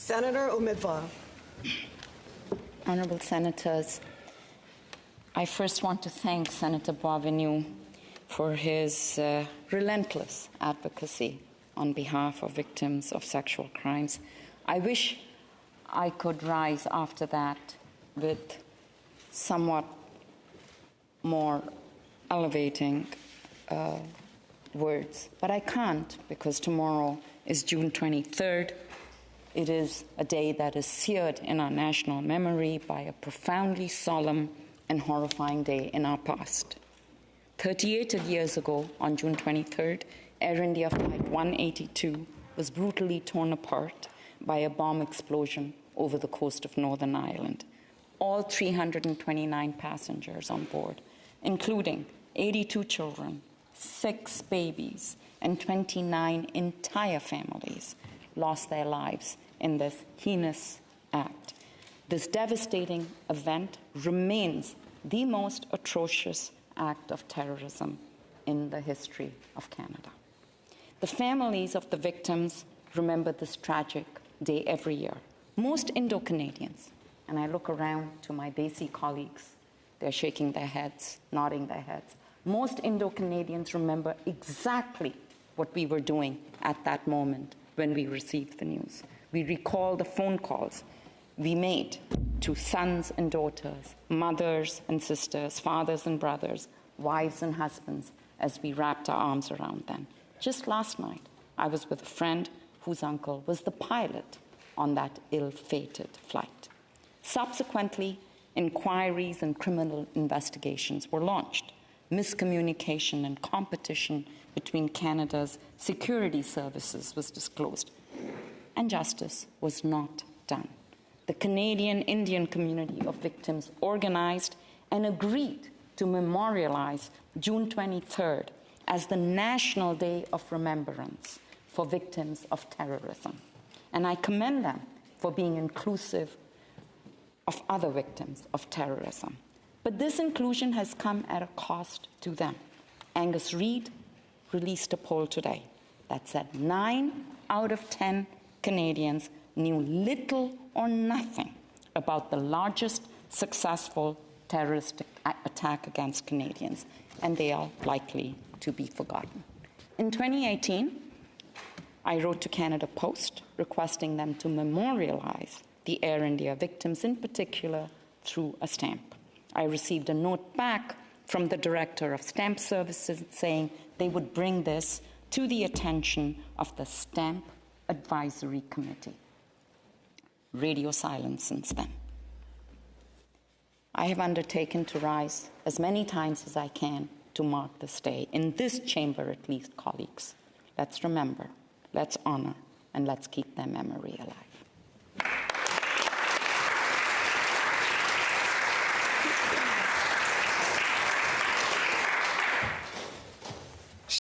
Senator Omidvar. Honourable Senators, I first want to thank Senator Boisvenu for his relentless advocacy on behalf of victims of sexual crimes. I wish I could rise after that with somewhat more elevating words, but I can't, because tomorrow is June 23rd. It is a day that is seared in our national memory by a profoundly solemn and horrifying day in our past. 38 years ago, on June 23rd, Air India Flight 182 was brutally torn apart by a bomb explosion over the coast of Northern Ireland. All 329 passengers on board, including 82 children, 6 babies, and 29 entire families, lost their lives in this heinous act. This devastating event remains the most atrocious act of terrorism in the history of Canada. The families of the victims remember this tragic day every year. Most Indo-Canadians, and I look around to my Desi colleagues, they're shaking their heads, nodding their heads. Most Indo-Canadians remember exactly what we were doing at that moment when we received the news. We recall the phone calls we made to sons and daughters, mothers and sisters, fathers and brothers, wives and husbands, as we wrapped our arms around them. Just last night, I was with a friend whose uncle was the pilot on that ill-fated flight. Subsequently, inquiries and criminal investigations were launched. Miscommunication and competition between Canada's security services was disclosed, and justice was not done. The Canadian Indian community of victims organized and agreed to memorialize June 23rd as the National Day of Remembrance for victims of terrorism. And I commend them for being inclusive of other victims of terrorism. But this inclusion has come at a cost to them. Angus Reid released a poll today that said 9 out of 10 Canadians knew little or nothing about the largest successful terrorist attack against Canadians, and they are likely to be forgotten. In 2018, I wrote to Canada Post requesting them to memorialize the Air India victims, in particular through a stamp. I received a note back from the Director of Stamp Services saying they would bring this to the attention of the Stamp Advisory Committee. Radio silence since then. I have undertaken to rise as many times as I can to mark this day. In this chamber, at least, colleagues, let's remember, let's honor, and let's keep their memory alive.